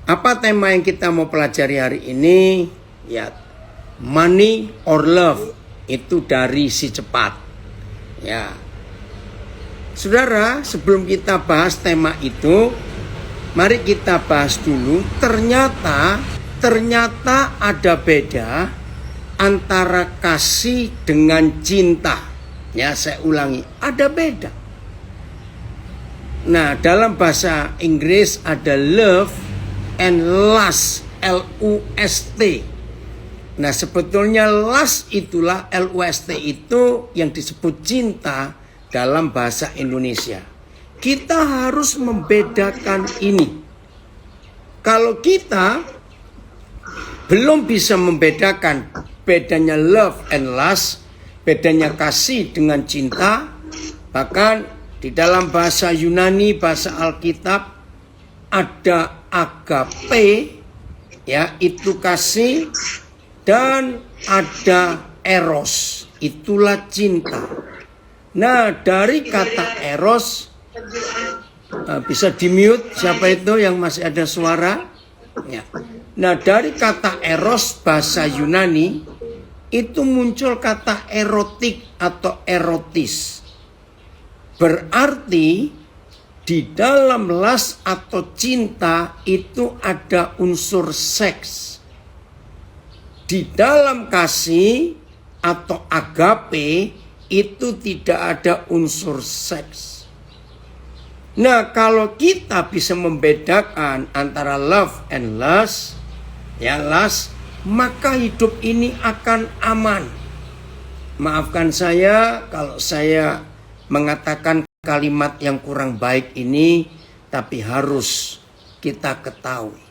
Apa tema yang kita mau pelajari hari ini? Ya, money or love, itu dari si cepat. Ya, saudara, sebelum kita bahas tema itu, mari kita bahas dulu. Ternyata ada beda antara kasih dengan cinta. Ya, saya ulangi, ada beda. Nah, dalam bahasa Inggris ada love and lust, L-U-S-T. Nah, sebetulnya lust itulah, L-U-S-T itu yang disebut cinta dalam bahasa Indonesia. Kita harus membedakan ini. Kalau kita belum bisa membedakan bedanya love and lust, bedanya kasih dengan cinta, bahkan di dalam bahasa Yunani, bahasa Alkitab, ada agape, ya, itu kasih, dan ada eros, itulah cinta. Nah, dari kata eros, bisa di-mute siapa itu yang masih ada suara? Ya. Nah, dari kata eros bahasa Yunani, itu muncul kata erotik atau erotis. Berarti di dalam lust atau cinta itu ada unsur seks. Di dalam kasih atau agape itu tidak ada unsur seks. Nah, kalau kita bisa membedakan antara love and lust, ya lust, maka hidup ini akan aman. Maafkan saya kalau saya mengatakan kalimat yang kurang baik ini, tapi harus kita ketahui.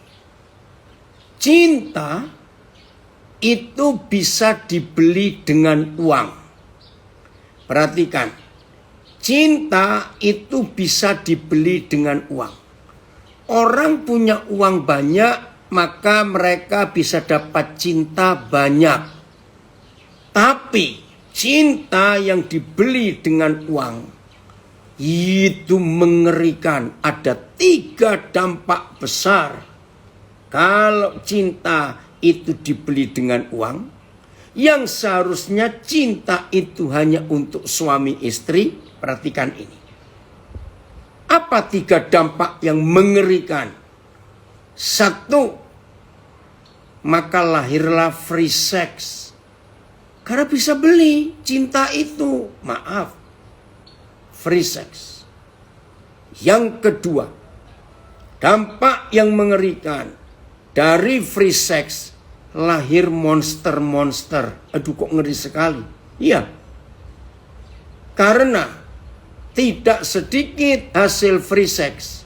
Cinta itu bisa dibeli dengan uang. Perhatikan, cinta itu bisa dibeli dengan uang. Orang punya uang banyak, maka mereka bisa dapat cinta banyak. Tapi cinta yang dibeli dengan uang itu mengerikan. Ada 3 dampak besar kalau cinta itu dibeli dengan uang. Yang seharusnya cinta itu hanya untuk suami istri. Perhatikan ini. Apa 3 dampak yang mengerikan? 1, maka lahirlah free sex. Karena bisa beli cinta itu. Maaf, free sex. Yang kedua, dampak yang mengerikan dari free sex, lahir monster-monster. Aduh, kok ngeri sekali. Iya, karena tidak sedikit hasil free sex,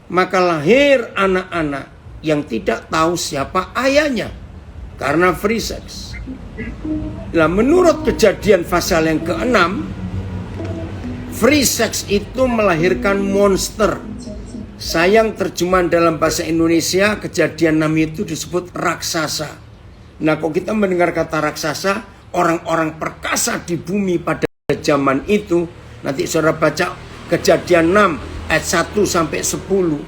maka lahir anak-anak yang tidak tahu siapa ayahnya karena free sex. Nah, menurut Kejadian pasal yang ke-6, free sex itu melahirkan monster. Sayang terjemahan dalam bahasa Indonesia Kejadian 6 itu disebut raksasa. Nah, kalau kita mendengar kata raksasa, orang-orang perkasa di bumi pada zaman itu, nanti saudara baca Kejadian 6 ayat 1 sampai 10.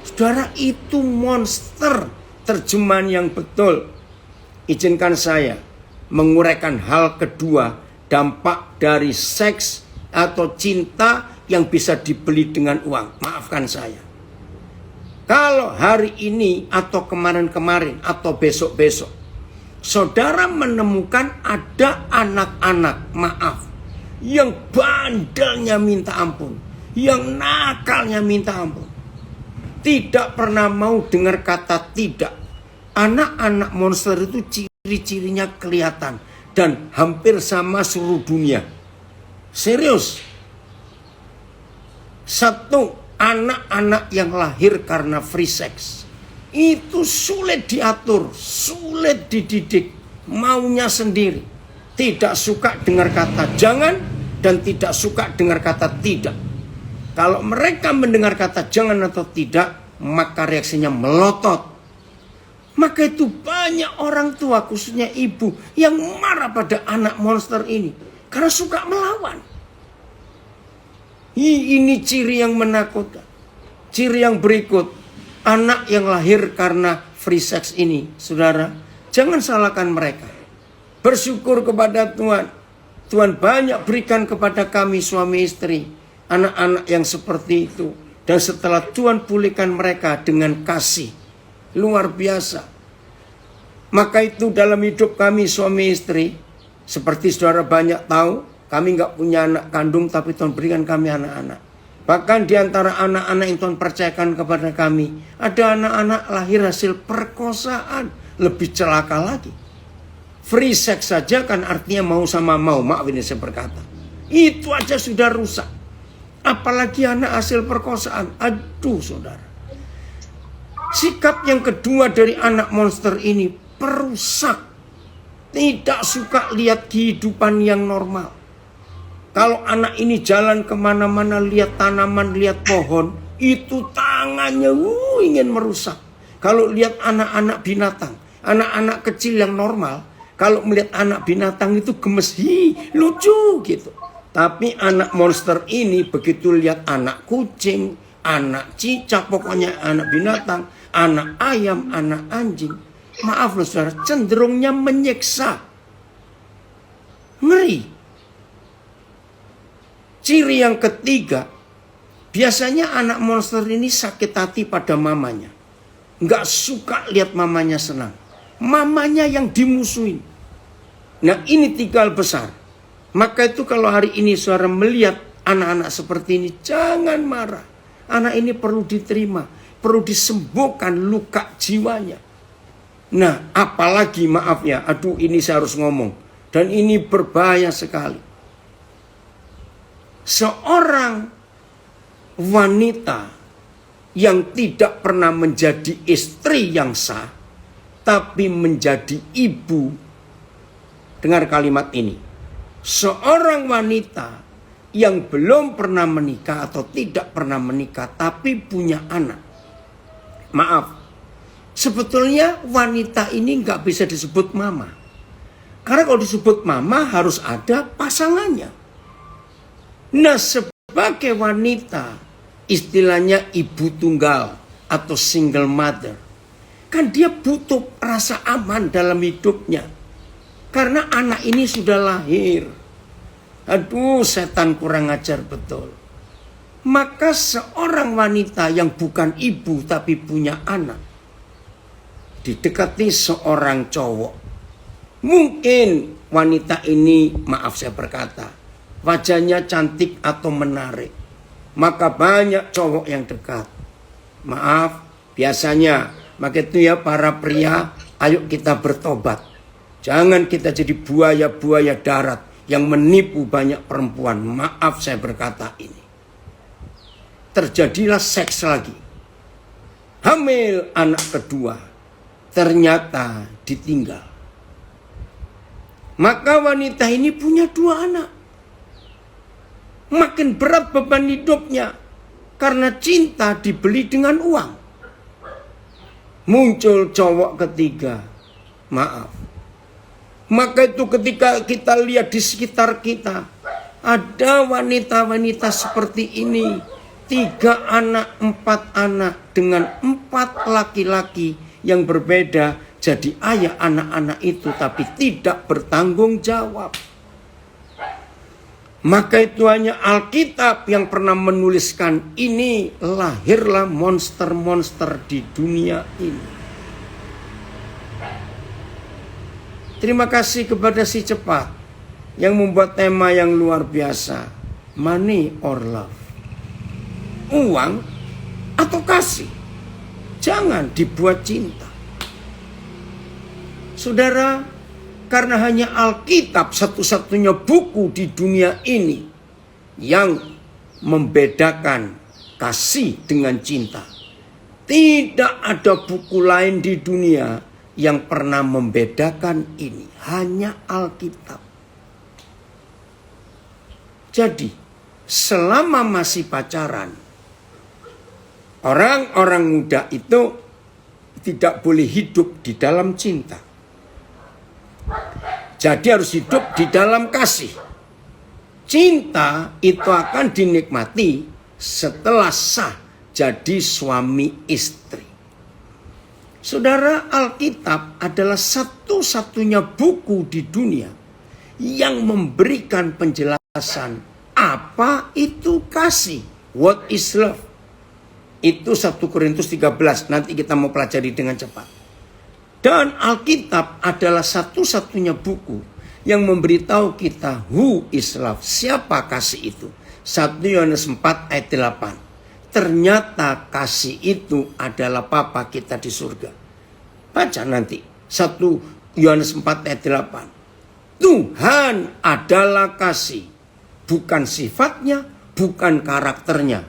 Saudara, itu monster, terjemahan yang betul. Izinkan saya menguraikan hal kedua, dampak dari seks atau cinta yang bisa dibeli dengan uang. Maafkan saya. Kalau hari ini atau kemarin-kemarin atau besok-besok, saudara menemukan ada anak-anak, maaf, yang bandelnya minta ampun, yang nakalnya minta ampun, tidak pernah mau dengar kata tidak. Anak-anak monster itu ciri-cirinya kelihatan dan hampir sama seluruh dunia. Serius. 1, anak-anak yang lahir karena free sex itu sulit diatur, sulit dididik, maunya sendiri, tidak suka dengar kata jangan dan tidak suka dengar kata tidak. Kalau mereka mendengar kata jangan atau tidak, maka reaksinya melotot. Maka itu banyak orang tua, khususnya ibu, yang marah pada anak monster ini karena suka melawan. Ini ciri yang menakutkan. Ciri yang berikut, Anak yang lahir karena free sex ini, saudara, jangan salahkan mereka. Bersyukur kepada Tuhan. Tuhan banyak berikan kepada kami suami istri, anak-anak yang seperti itu. Dan setelah Tuhan pulihkan mereka dengan kasih luar biasa. Maka itu dalam hidup kami suami istri, seperti saudara banyak tahu, kami nggak punya anak kandung, tapi Tuhan berikan kami anak-anak. Bahkan di antara anak-anak yang Tuhan percayakan kepada kami, ada anak-anak lahir hasil perkosaan. Lebih celaka lagi. Free sex saja kan artinya mau sama mau, maaf ini saya berkata. Itu aja sudah rusak. Apalagi anak hasil perkosaan. Aduh saudara. Sikap yang kedua dari anak monster ini, perusak. Tidak suka lihat kehidupan yang normal. Kalau anak ini jalan kemana-mana, lihat tanaman, lihat pohon, itu tangannya ingin merusak. Kalau lihat anak-anak binatang, anak-anak kecil yang normal, kalau melihat anak binatang itu gemes, lucu gitu. Tapi anak monster ini begitu lihat anak kucing, anak cicak, pokoknya anak binatang, anak ayam, anak anjing, maaf loh saudara, cenderungnya menyiksa. Ngeri. Ciri yang ketiga, biasanya anak monster ini sakit hati pada mamanya. Nggak suka lihat mamanya senang. Mamanya yang dimusuhin. Nah ini 3 hal besar. Maka itu kalau hari ini saudara melihat anak-anak seperti ini, jangan marah. Anak ini perlu diterima, perlu disembuhkan luka jiwanya. Nah apalagi maaf ya, aduh ini saya harus ngomong. Dan ini berbahaya sekali. Seorang wanita yang tidak pernah menjadi istri yang sah, tapi menjadi ibu. Dengar kalimat ini. Seorang wanita yang belum pernah menikah atau tidak pernah menikah, tapi punya anak. Maaf, sebetulnya wanita ini nggak bisa disebut mama. Karena kalau disebut mama harus ada pasangannya. Nah sebagai wanita, istilahnya ibu tunggal atau single mother, kan dia butuh rasa aman dalam hidupnya. Karena anak ini sudah lahir. Aduh setan kurang ajar betul. Maka seorang wanita yang bukan ibu tapi punya anak, didekati seorang cowok. Mungkin wanita ini, maaf saya berkata, wajahnya cantik atau menarik. Maka banyak cowok yang dekat. Maaf, biasanya. Maka itu ya para pria, ayo kita bertobat. Jangan kita jadi buaya-buaya darat yang menipu banyak perempuan. Maaf saya berkata ini. Terjadilah seks lagi. Hamil anak kedua. Ternyata ditinggal. Maka wanita ini punya 2 anak. Makin berat beban hidupnya. Karena cinta dibeli dengan uang. Muncul cowok ketiga. Maaf. Maka itu ketika kita lihat di sekitar kita. Ada wanita-wanita seperti ini. 3 anak, 4 anak. Dengan 4 laki-laki yang berbeda. Jadi ayah anak-anak itu tapi tidak bertanggung jawab. Maka itu hanya Alkitab yang pernah menuliskan ini, lahirlah monster-monster di dunia ini. Terima kasih kepada si cepat yang membuat tema yang luar biasa. Money or love. Uang atau kasih. Jangan dibuat cinta. Saudara, karena hanya Alkitab satu-satunya buku di dunia ini yang membedakan kasih dengan cinta. Tidak ada buku lain di dunia yang pernah membedakan ini. Hanya Alkitab. Jadi, selama masih pacaran, orang-orang muda itu tidak boleh hidup di dalam cinta. Jadi harus hidup di dalam kasih. Cinta itu akan dinikmati setelah sah jadi suami istri. Saudara, Alkitab adalah satu-satunya buku di dunia yang memberikan penjelasan apa itu kasih. What is love? Itu 1 Korintus 13. Nanti kita mau pelajari dengan cepat. Dan Alkitab adalah satu-satunya buku yang memberitahu kita who is love. Siapa kasih itu? 1 Yohanes 4 ayat 8. Ternyata kasih itu adalah Bapa kita di surga. Baca nanti 1 Yohanes 4 ayat 8. Tuhan adalah kasih. Bukan sifatnya, bukan karakternya.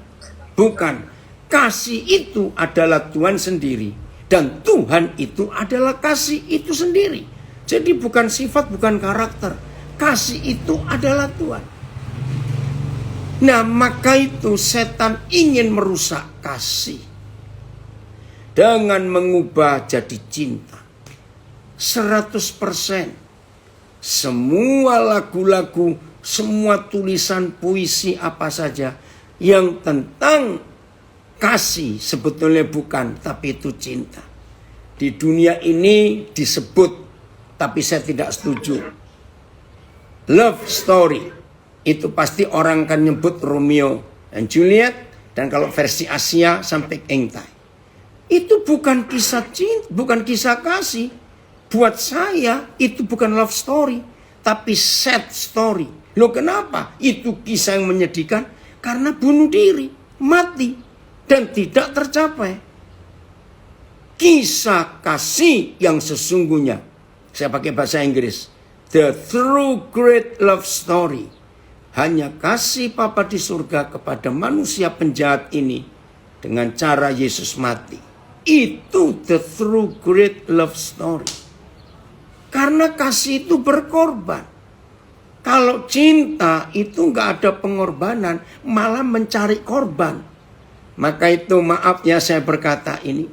Bukan. Kasih itu adalah Tuhan sendiri. Dan Tuhan itu adalah kasih itu sendiri. Jadi bukan sifat, bukan karakter. Kasih itu adalah Tuhan. Nah, maka itu setan ingin merusak kasih dengan mengubah jadi cinta. 100%. Semua lagu-lagu, semua tulisan puisi apa saja yang tentang kasih sebetulnya bukan, tapi itu cinta. Di dunia ini disebut, tapi saya tidak setuju. Love story. Itu pasti orang akan nyebut Romeo dan Juliet. Dan kalau versi Asia sampai Engtai. Itu bukan kisah cinta, bukan kisah kasih. Buat saya itu bukan love story, tapi sad story. Loh kenapa? Itu kisah yang menyedihkan. Karena bunuh diri, mati, dan tidak tercapai. Kisah kasih yang sesungguhnya. Saya pakai bahasa Inggris. The true great love story. Hanya kasih Bapa di surga kepada manusia penjahat ini dengan cara Yesus mati. Itu the true great love story. Karena kasih itu berkorban. Kalau cinta itu nggak ada pengorbanan, malah mencari korban. Maka itu maaf ya saya berkata ini.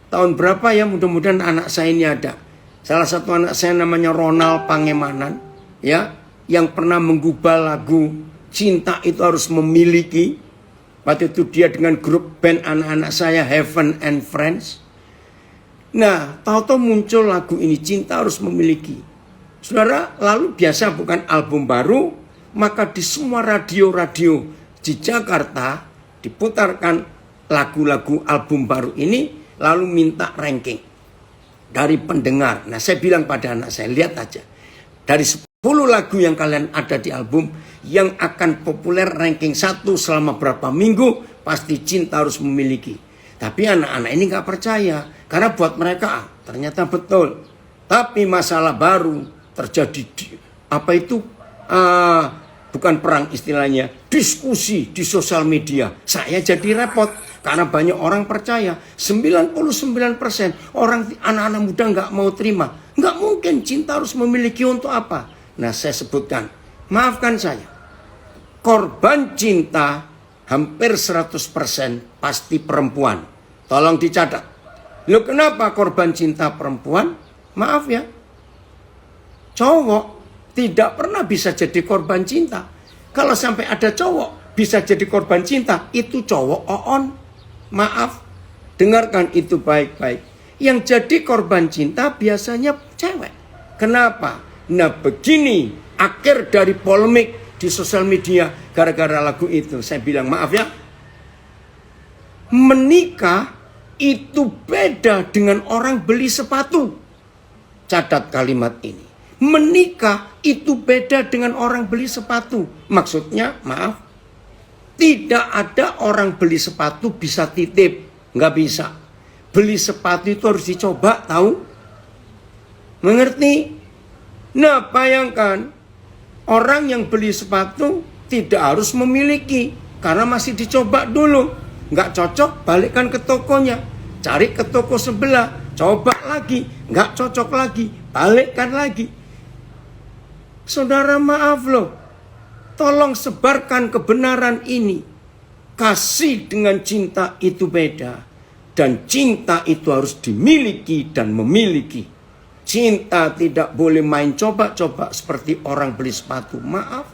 Tahun berapa ya mudah-mudahan anak saya ini ada. Salah satu anak saya namanya Ronald Pangemanan. Ya. Yang pernah menggubah lagu Cinta Itu Harus Memiliki. Waktu itu dia dengan grup band anak-anak saya Heaven and Friends. Nah, tahu-tahu muncul lagu ini Cinta Harus Memiliki. Saudara, lalu biasa bukan album baru, maka di semua radio-radio di Jakarta diputarkan lagu-lagu album baru ini, lalu minta ranking dari pendengar. Nah, saya bilang pada anak saya, lihat aja. Dari 10 lagu yang kalian ada di album, yang akan populer ranking 1 selama berapa minggu, pasti Cinta Harus Memiliki. Tapi anak-anak ini gak percaya. Karena buat mereka, ternyata betul. Tapi masalah baru terjadi. Apa itu? Bukan perang istilahnya. Diskusi di sosial media. Saya jadi repot. Karena banyak orang percaya. 99% orang, anak-anak muda gak mau terima. Gak mungkin Cinta Harus Memiliki untuk apa? Nah, saya sebutkan, maafkan saya, korban cinta hampir 100% pasti perempuan. Tolong dicatat. Loh kenapa korban cinta perempuan? Maaf ya, cowok tidak pernah bisa jadi korban cinta. Kalau sampai ada cowok bisa jadi korban cinta, itu cowok oon. Maaf, dengarkan itu baik-baik. Yang jadi korban cinta biasanya cewek. Kenapa? Nah begini akhir dari polemik di sosial media gara-gara lagu itu. Saya bilang maaf ya. Menikah itu beda dengan orang beli sepatu. Catat kalimat ini. Menikah itu beda dengan orang beli sepatu. Maksudnya maaf. Tidak ada orang beli sepatu bisa titip. Nggak bisa. Beli sepatu itu harus dicoba tahu. Mengerti? Nah, bayangkan orang yang beli sepatu tidak harus memiliki karena masih dicoba dulu. Nggak cocok, balikkan ke tokonya. Cari ke toko sebelah, coba lagi. Nggak cocok lagi, balikkan lagi. Saudara maaf loh. Tolong sebarkan kebenaran ini. Kasih dengan cinta itu beda. Dan cinta itu harus dimiliki dan memiliki. Cinta tidak boleh main coba-coba seperti orang beli sepatu. Maaf.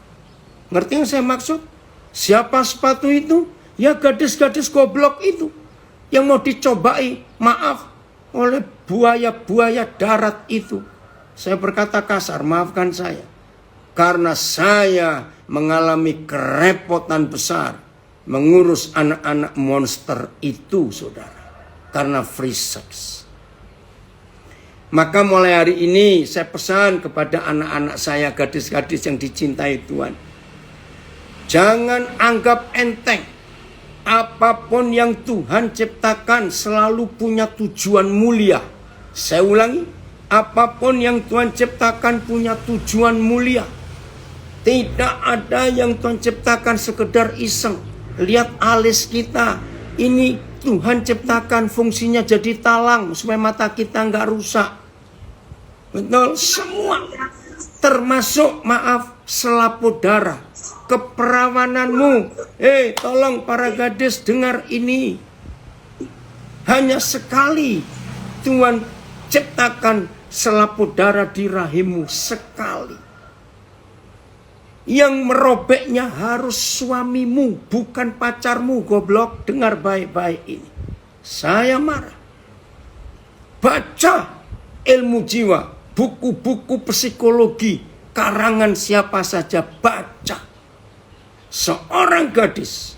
Ngerti yang saya maksud? Siapa sepatu itu? Ya gadis-gadis goblok itu. Yang mau dicobai, maaf, oleh buaya-buaya darat itu. Saya berkata kasar, maafkan saya. Karena saya mengalami kerepotan besar mengurus anak-anak monster itu, saudara. Karena free sex. Maka mulai hari ini saya pesan kepada anak-anak saya, gadis-gadis yang dicintai Tuhan. Jangan anggap enteng. Apapun yang Tuhan ciptakan selalu punya tujuan mulia. Saya ulangi, apapun yang Tuhan ciptakan punya tujuan mulia. Tidak ada yang Tuhan ciptakan sekedar iseng. Lihat alis kita. Ini Tuhan ciptakan fungsinya jadi talang supaya mata kita nggak rusak. Betul, semua. Termasuk, maaf, selaput darah. Keperawananmu. Tolong para gadis dengar ini. Hanya sekali Tuhan ciptakan selaput darah di rahimmu, sekali. Yang merobeknya harus suamimu, bukan pacarmu, goblok. Dengar baik-baik ini. Saya marah. Baca ilmu jiwa, buku-buku psikologi, karangan siapa saja, baca. Seorang gadis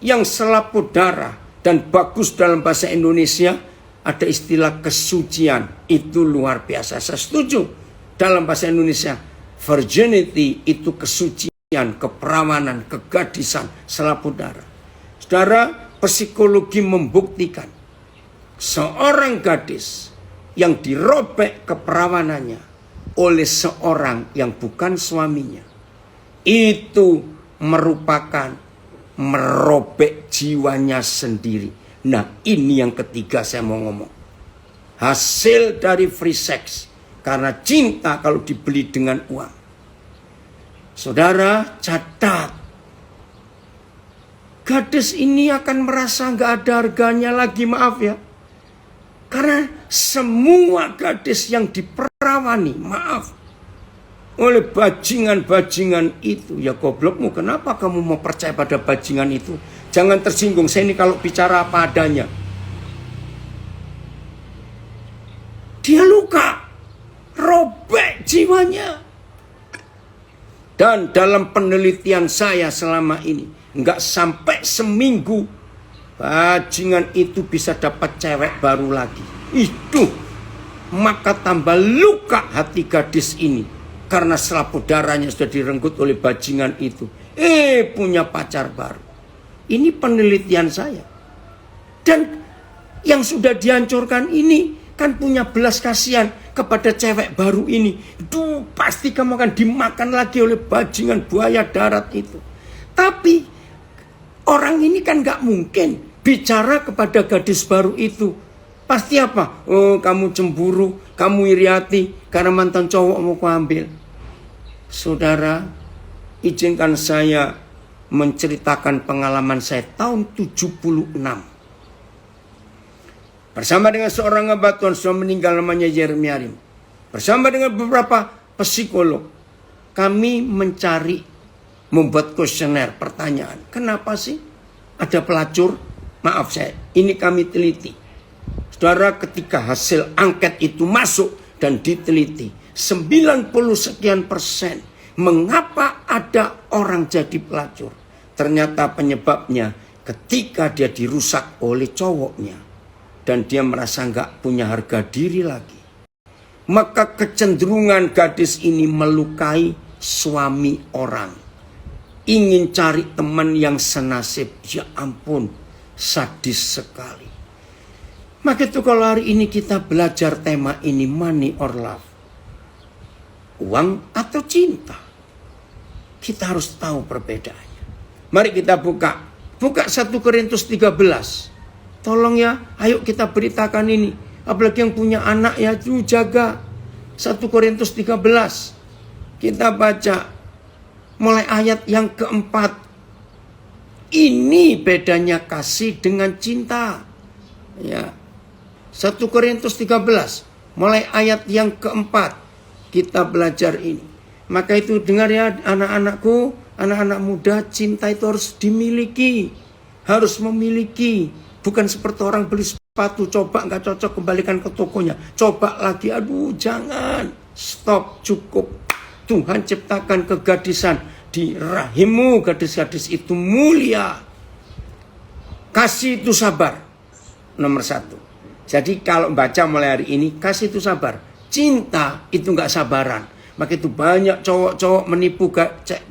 yang selaput darah dan bagus dalam bahasa Indonesia, ada istilah kesucian. Itu luar biasa. Saya setuju. Dalam bahasa Indonesia, virginity itu kesucian, keperawanan, kegadisan, selaput darah. Saudara, psikologi membuktikan seorang gadis yang dirobek keperawanannya oleh seorang yang bukan suaminya, itu merupakan merobek jiwanya sendiri. Nah, ini yang ketiga saya mau ngomong. Hasil dari free sex. Karena cinta kalau dibeli dengan uang. Saudara, catat. Gadis ini akan merasa gak ada harganya lagi, maaf ya. Karena semua gadis yang diperawani, maaf, oleh bajingan-bajingan itu. Ya goblokmu, kenapa kamu mau percaya pada bajingan itu? Jangan tersinggung, saya ini kalau bicara apa adanya. Dia luka. Robek jiwanya. Dan dalam penelitian saya selama ini, nggak sampai seminggu, bajingan itu bisa dapat cewek baru lagi. Itu, maka tambah luka hati gadis ini. Karena selaput darahnya sudah direnggut oleh bajingan itu. Punya pacar baru. Ini penelitian saya. Dan yang sudah dihancurkan ini, kan punya belas kasihan kepada cewek baru ini. Duh, pasti kamu akan dimakan lagi oleh bajingan buaya darat itu. Tapi orang ini kan gak mungkin bicara kepada gadis baru itu. Pasti apa? Oh, kamu cemburu, kamu iri hati karena mantan cowok mau kuambil. Saudara, izinkan saya menceritakan pengalaman saya tahun 76. Bersama dengan seorang hamba Tuhan sudah meninggal, namanya Yeremia Rim. Bersama dengan beberapa psikolog, kami mencari, membuat kuesioner, pertanyaan. Kenapa sih ada pelacur? Maaf saya, ini kami teliti. Saudara, ketika hasil angket itu masuk dan diteliti, 90 sekian persen, mengapa ada orang jadi pelacur? Ternyata penyebabnya ketika dia dirusak oleh cowoknya. Dan dia merasa nggak punya harga diri lagi. Maka kecenderungan gadis ini melukai suami orang. Ingin cari teman yang senasib. Ya ampun, sadis sekali. Maka itu kalau hari ini kita belajar tema ini, money or love. Uang atau cinta. Kita harus tahu perbedaannya. Mari kita buka. Buka 1 Korintus 13. Tolong ya, ayo kita beritakan ini. Apalagi yang punya anak ya, jaga. 1 Korintus 13. Kita baca mulai ayat yang keempat. Ini bedanya kasih dengan cinta. Ya. 1 Korintus 13. Mulai ayat yang keempat. Kita belajar ini. Maka itu dengar ya anak-anakku, anak-anak muda, cinta itu harus dimiliki. Harus memiliki. Bukan seperti orang beli sepatu, coba nggak cocok kembalikan ke tokonya. Coba lagi, aduh jangan, stop, cukup. Tuhan ciptakan kegadisan di rahimmu, gadis-gadis itu mulia. Kasih itu sabar, nomor 1. Jadi kalau baca mulai hari ini, kasih itu sabar. Cinta itu nggak sabaran. Maka itu banyak cowok-cowok menipu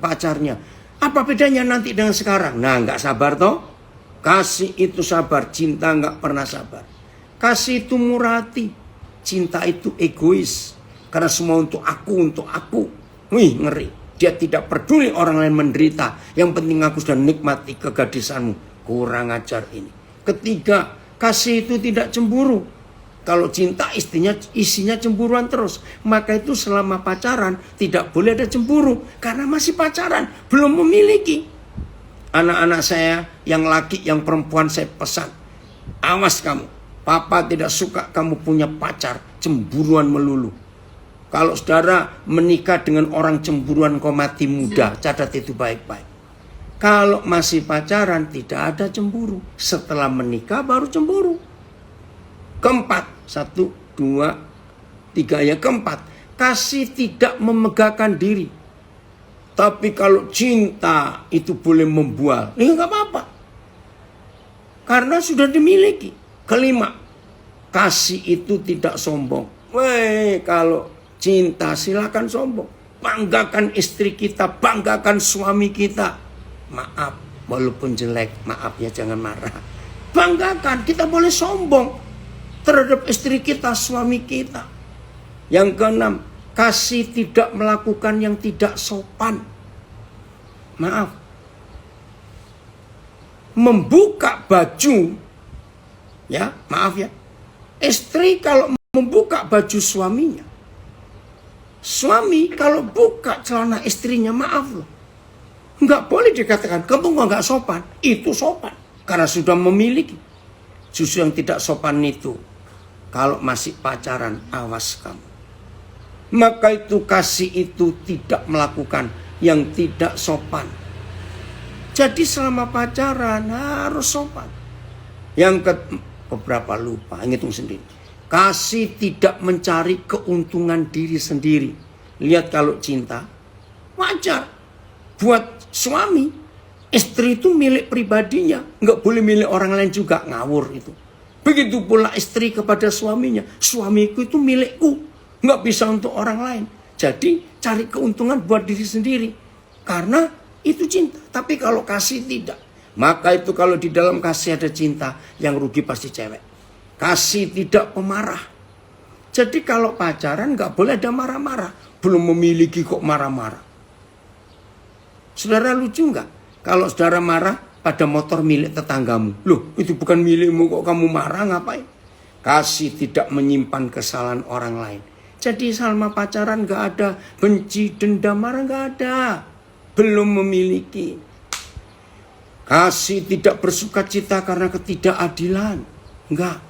pacarnya. Apa bedanya nanti dengan sekarang? Nah, nggak sabar toh. Kasih itu sabar, cinta nggak pernah sabar. Kasih itu murah hati, cinta itu egois. Karena semua untuk aku. Wih, ngeri. Dia tidak peduli orang lain menderita. Yang penting aku sudah nikmati kegadisanmu. Kurang ajar ini. Ketiga, kasih itu tidak cemburu. Kalau cinta isinya cemburuan terus. Maka itu selama pacaran tidak boleh ada cemburu. Karena masih pacaran, belum memiliki. Anak-anak saya yang laki, yang perempuan saya pesan. Awas kamu. Papa tidak suka kamu punya pacar cemburuan melulu. Kalau saudara menikah dengan orang cemburuan kau mati muda. Catat itu baik-baik. Kalau masih pacaran tidak ada cemburu. Setelah menikah baru cemburu. Keempat, 1, 2, 3 ya. Keempat, kasih tidak memegahkan diri. Tapi kalau cinta itu boleh membual, ya nggak apa-apa. Karena sudah dimiliki. Kelima, kasih itu tidak sombong. Kalau cinta silakan sombong. Banggakan istri kita, banggakan suami kita. Maaf, walaupun jelek, maaf ya, jangan marah. Banggakan, kita boleh sombong terhadap istri kita, suami kita. Yang keenam, kasih tidak melakukan yang tidak sopan. Maaf. Membuka baju, ya, maaf ya. Istri kalau membuka baju suaminya, suami kalau buka celana istrinya, maaf loh. Nggak boleh dikatakan, kamu nggak sopan. Itu sopan. Karena sudah memiliki. Justru yang tidak sopan itu, kalau masih pacaran, awas kamu. Maka itu kasih itu tidak melakukan yang tidak sopan. Jadi selama pacaran harus sopan. Yang keberapa lupa, hitung sendiri. Kasih tidak mencari keuntungan diri sendiri. Lihat kalau cinta, wajar. Buat suami, istri itu milik pribadinya. Nggak boleh milik orang lain juga, ngawur itu. Begitu pula istri kepada suaminya. Suamiku itu milikku, nggak bisa untuk orang lain. Jadi cari keuntungan buat diri sendiri. Karena itu cinta. Tapi kalau kasih tidak. Maka itu kalau di dalam kasih ada cinta, yang rugi pasti cewek. Kasih tidak pemarah. Jadi kalau pacaran nggak boleh ada marah-marah. Belum memiliki kok marah-marah. Saudara lucu nggak? Kalau saudara marah pada motor milik tetanggamu. Loh, itu bukan milikmu kok kamu marah, ngapain? Kasih tidak menyimpan kesalahan orang lain. Jadi selama pacaran nggak ada benci, dendam, marah, nggak ada. Belum memiliki. Kasih tidak bersuka cita karena ketidakadilan. Enggak.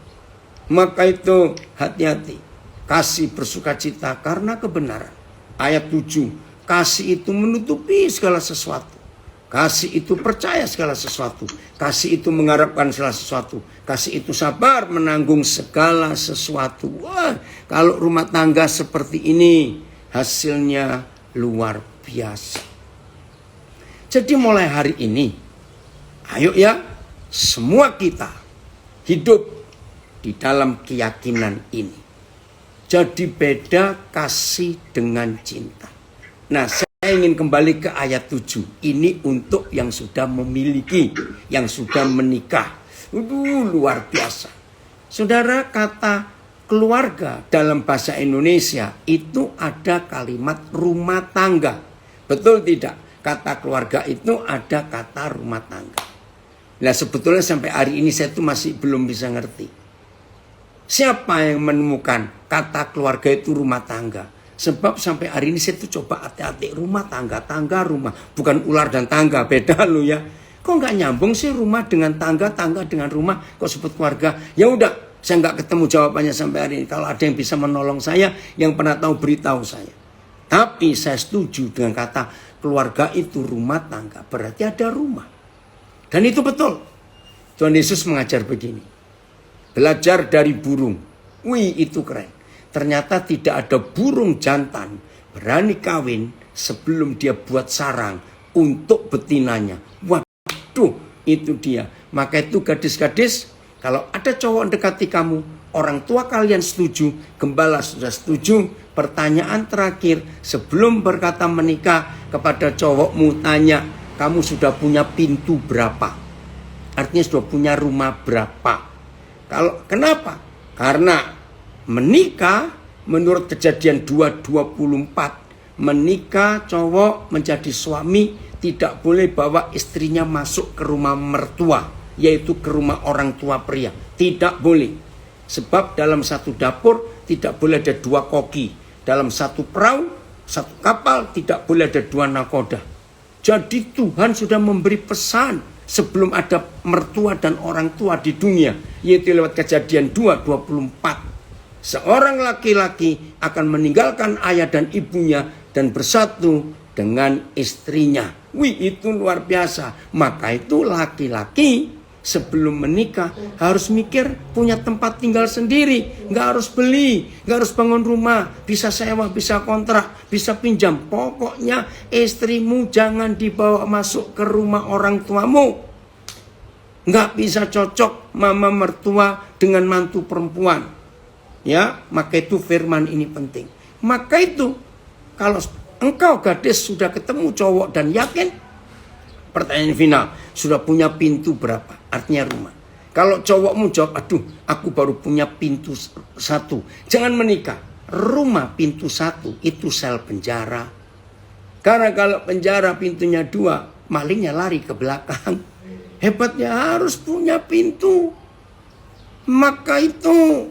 Maka itu hati-hati. Kasih bersuka cita karena kebenaran. Ayat 7. Kasih itu menutupi segala sesuatu. Kasih itu percaya segala sesuatu. Kasih itu mengharapkan segala sesuatu. Kasih itu sabar menanggung segala sesuatu. Wah, kalau rumah tangga seperti ini, hasilnya luar biasa. Jadi mulai hari ini, ayo ya, semua kita hidup di dalam keyakinan ini. Jadi beda kasih dengan cinta. Nah, saya ingin kembali ke ayat 7. Ini untuk yang sudah memiliki, yang sudah menikah. Luar biasa. Saudara, kata keluarga dalam bahasa Indonesia itu ada kalimat rumah tangga. Betul tidak? Kata keluarga itu ada kata rumah tangga. Nah, sebetulnya sampai hari ini saya tuh masih belum bisa ngerti. Siapa yang menemukan kata keluarga itu rumah tangga? Sebab sampai hari ini saya tuh coba hati-hati, rumah tangga, tangga rumah. Bukan ular dan tangga, beda lo ya. Kok nggak nyambung sih rumah dengan tangga, tangga dengan rumah, kok sebut keluarga? Ya udah, saya nggak ketemu jawabannya sampai hari ini. Kalau ada yang bisa menolong saya, yang pernah tahu beritahu saya. Tapi saya setuju dengan kata keluarga itu rumah tangga, berarti ada rumah. Dan itu betul. Tuhan Yesus mengajar begini. Belajar dari burung. Wih, itu keren. Ternyata tidak ada burung jantan berani kawin sebelum dia buat sarang untuk betinanya. Waduh, itu dia. Maka itu gadis-gadis, kalau ada cowok dekati kamu, orang tua kalian setuju, gembala sudah setuju, pertanyaan terakhir sebelum berkata menikah kepada cowokmu, tanya, kamu sudah punya pintu berapa? Artinya sudah punya rumah berapa? Kenapa? Karena menikah menurut Kejadian 2:24, menikah cowok menjadi suami tidak boleh bawa istrinya masuk ke rumah mertua, yaitu ke rumah orang tua pria. Tidak boleh. Sebab dalam satu dapur tidak boleh ada dua koki. Dalam satu perahu, satu kapal tidak boleh ada dua nakoda. Jadi Tuhan sudah memberi pesan sebelum ada mertua dan orang tua di dunia, yaitu lewat Kejadian 2:24. Seorang laki-laki akan meninggalkan ayah dan ibunya dan bersatu dengan istrinya. Wih, itu luar biasa. Maka itu laki-laki sebelum menikah harus mikir punya tempat tinggal sendiri. Nggak harus beli, nggak harus bangun rumah. Bisa sewa, bisa kontrak, bisa pinjam. Pokoknya istrimu jangan dibawa masuk ke rumah orang tuamu. Nggak bisa cocok mama mertua dengan mantu perempuan. Ya, maka itu firman ini penting. Maka itu kalau engkau gadis sudah ketemu cowok dan yakin, pertanyaan final, sudah punya pintu berapa? Artinya rumah. Kalau cowokmu jawab, aduh, aku baru punya pintu satu. Jangan menikah. Rumah pintu satu itu sel penjara. Karena kalau penjara pintunya dua, malingnya lari ke belakang. Hebatnya harus punya pintu. Maka itu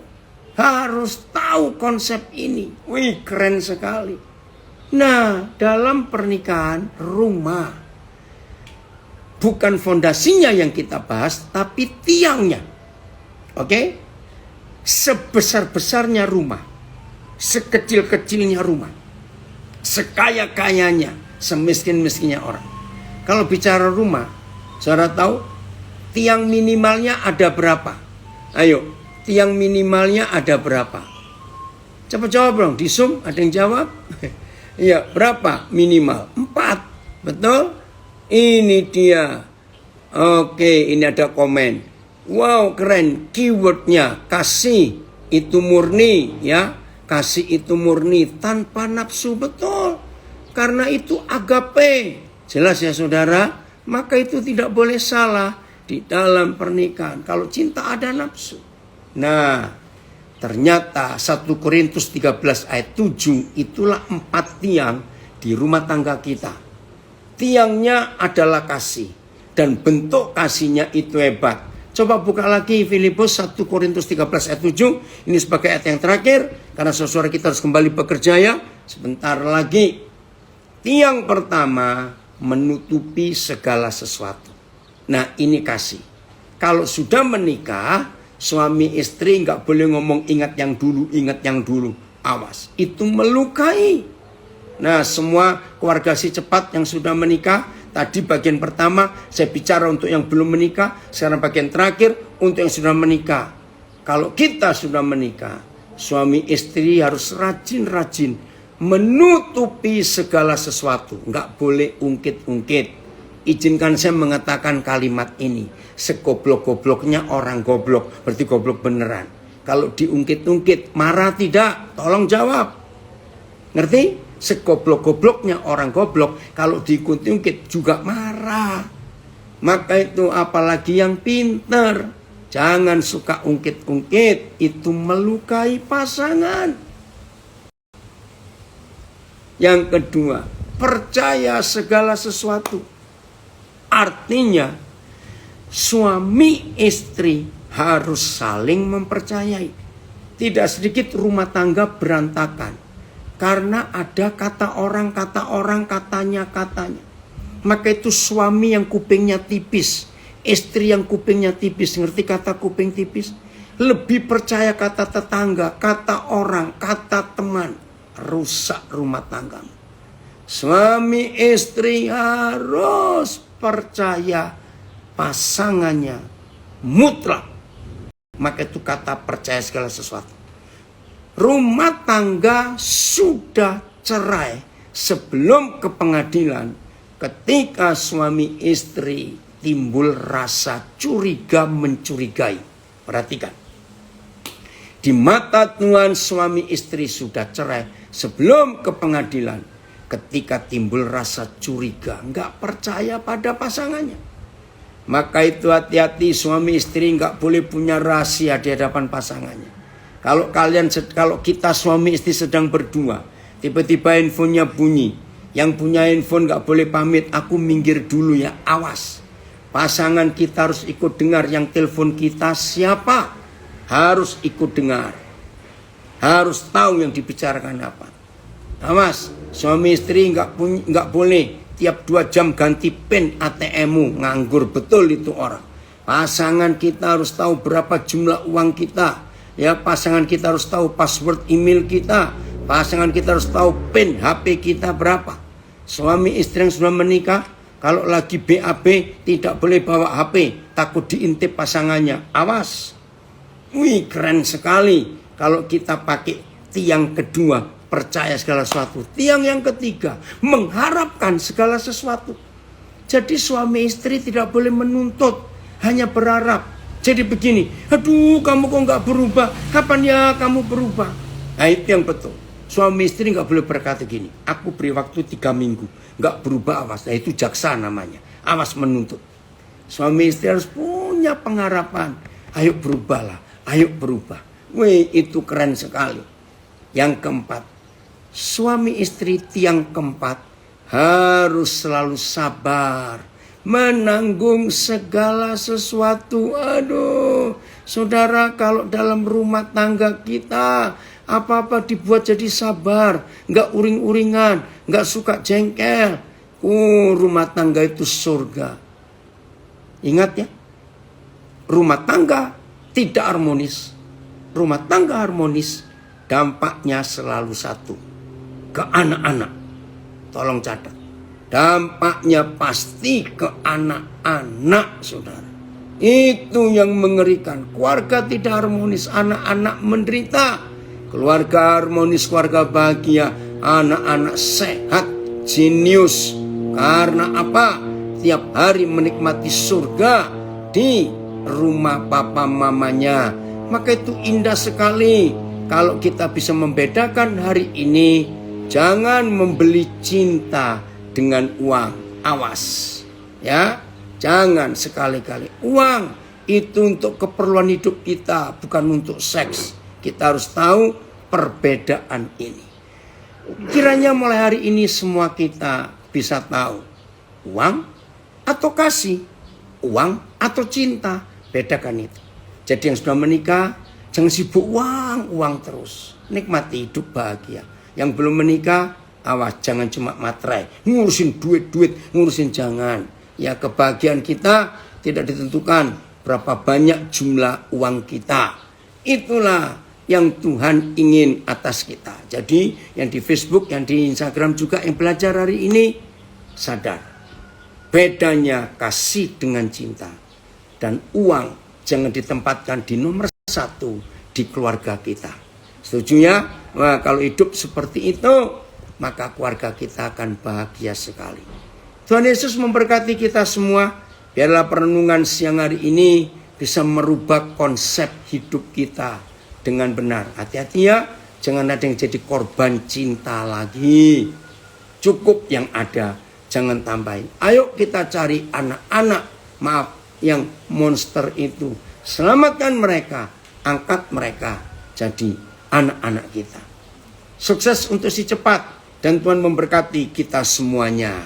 harus tahu konsep ini. Wih, keren sekali. Nah, dalam pernikahan, rumah bukan fondasinya yang kita bahas, tapi tiangnya. Oke? Sebesar-besarnya rumah, sekecil-kecilnya rumah, sekaya-kayanya, semiskin-miskinnya orang. Kalau bicara rumah, saudara tahu tiang minimalnya ada berapa? Ayo, tiang minimalnya ada berapa? Coba jawab dong, di Zoom ada yang jawab? Iya, berapa minimal? 4, betul? Ini dia. Oke, ini ada komen. Wow, keren. Keywordnya kasih itu murni, ya. Kasih itu murni tanpa nafsu, betul. Karena itu agape. Jelas ya saudara? Maka itu tidak boleh salah di dalam pernikahan. Kalau cinta ada nafsu. Nah, ternyata 1 Korintus 13 ayat 7 itulah 4 tiang di rumah tangga kita. Tiangnya adalah kasih. Dan bentuk kasihnya itu hebat. Coba buka lagi Filipus 1 Korintus 13 ayat 7. Ini sebagai ayat yang terakhir. Karena saudara kita harus kembali bekerja ya. Sebentar lagi. Tiang pertama menutupi segala sesuatu. Nah, ini kasih. Kalau sudah menikah, suami istri nggak boleh ngomong ingat yang dulu, ingat yang dulu. Awas, itu melukai. Nah, semua keluarga si cepat yang sudah menikah, tadi bagian pertama saya bicara untuk yang belum menikah, sekarang bagian terakhir untuk yang sudah menikah. Kalau kita sudah menikah, suami istri harus rajin-rajin menutupi segala sesuatu. Nggak boleh ungkit-ungkit. Izinkan saya mengatakan kalimat ini. Segoblok-gobloknya orang goblok, berarti goblok beneran. Kalau diungkit-ungkit, marah tidak? Tolong jawab. Ngerti? Segoblok-gobloknya orang goblok, kalau diungkit-ungkit juga marah. Maka itu apalagi yang pintar. Jangan suka ungkit-ungkit, itu melukai pasangan. Yang kedua, percaya segala sesuatu. Artinya, suami istri harus saling mempercayai. Tidak sedikit rumah tangga berantakan. Karena ada kata orang, katanya. Maka itu suami yang kupingnya tipis. Istri yang kupingnya tipis. Ngerti kata kuping tipis? Lebih percaya kata tetangga, kata orang, kata teman. Rusak rumah tanggamu. Suami istri harus percaya pasangannya mutlak. maka itu kata percaya segala sesuatu. Rumah tangga sudah cerai sebelum ke pengadilan, ketika suami istri timbul rasa curiga mencurigai. Perhatikan. Di mata Tuhan suami istri sudah cerai sebelum ke pengadilan, ketika timbul rasa curiga, nggak percaya pada pasangannya. Maka itu hati-hati, suami istri nggak boleh punya rahasia di hadapan pasangannya. Kalau kita suami istri sedang berdua, tiba-tiba handphonenya bunyi, yang punya handphone nggak boleh pamit, aku minggir dulu ya, awas. Pasangan kita harus ikut dengar yang telepon kita siapa, harus ikut dengar, harus tahu yang dibicarakan apa. Awas, suami istri nggak boleh tiap 2 jam ganti PIN ATM-mu, nganggur betul itu orang. Pasangan kita harus tahu berapa jumlah uang kita. Ya, pasangan kita harus tahu password email kita. Pasangan kita harus tahu PIN HP kita berapa. Suami istri yang sudah menikah, kalau lagi BAB tidak boleh bawa HP, takut diintip pasangannya. Awas. Wih, keren sekali kalau kita pakai tiang kedua, percaya segala sesuatu. Tiang yang ketiga, mengharapkan segala sesuatu. Jadi suami istri tidak boleh menuntut, hanya berharap. Jadi begini, aduh kamu kok nggak berubah, kapan ya kamu berubah? Nah itu yang betul. Suami istri nggak boleh berkata gini, aku beri waktu 3 minggu, nggak berubah awas. Nah itu jaksa namanya, awas menuntut. Suami istri harus punya pengharapan, ayo berubahlah, ayo berubah. Wih itu keren sekali. Yang keempat, suami istri tiang keempat harus selalu sabar menanggung segala sesuatu. Aduh, saudara, kalau dalam rumah tangga kita apa-apa dibuat jadi sabar, nggak uring-uringan, nggak suka jengkel. Rumah tangga itu surga. Ingat ya, rumah tangga tidak harmonis. Rumah tangga harmonis, dampaknya selalu satu, ke anak-anak. Tolong catat. Dampaknya pasti ke anak-anak, saudara. Itu yang mengerikan. Keluarga tidak harmonis, anak-anak menderita. Keluarga harmonis, keluarga bahagia, anak-anak sehat, jenius. Karena apa? Tiap hari menikmati surga di rumah papa mamanya. Maka itu indah sekali kalau kita bisa membedakan hari ini. Jangan membeli cinta dengan uang. Awas ya, jangan sekali-kali. Uang itu untuk keperluan hidup kita, bukan untuk seks. Kita harus tahu perbedaan ini. Kiranya mulai hari ini semua kita bisa tahu, uang atau kasih, uang atau cinta, bedakan itu. Jadi yang sudah menikah jangan sibuk uang terus, nikmati hidup bahagia. Yang belum menikah, awas jangan cuma materai, ngurusin duit, ngurusin jangan. Ya, kebahagiaan kita tidak ditentukan berapa banyak jumlah uang kita. Itulah yang Tuhan ingin atas kita. Jadi yang di Facebook, yang di Instagram juga yang belajar hari ini, sadar bedanya kasih dengan cinta. Dan uang jangan ditempatkan di nomor 1 di keluarga kita. Setuju ya? Nah, kalau hidup seperti itu, maka keluarga kita akan bahagia sekali. Tuhan Yesus memberkati kita semua. Biarlah perenungan siang hari ini bisa merubah konsep hidup kita dengan benar. Hati-hati ya, jangan ada yang jadi korban cinta lagi. Cukup yang ada, jangan tambahin. Ayo kita cari anak-anak, yang monster itu. Selamatkan mereka, angkat mereka jadi anak-anak kita. Sukses untuk si cepat, dan Tuhan memberkati kita semuanya.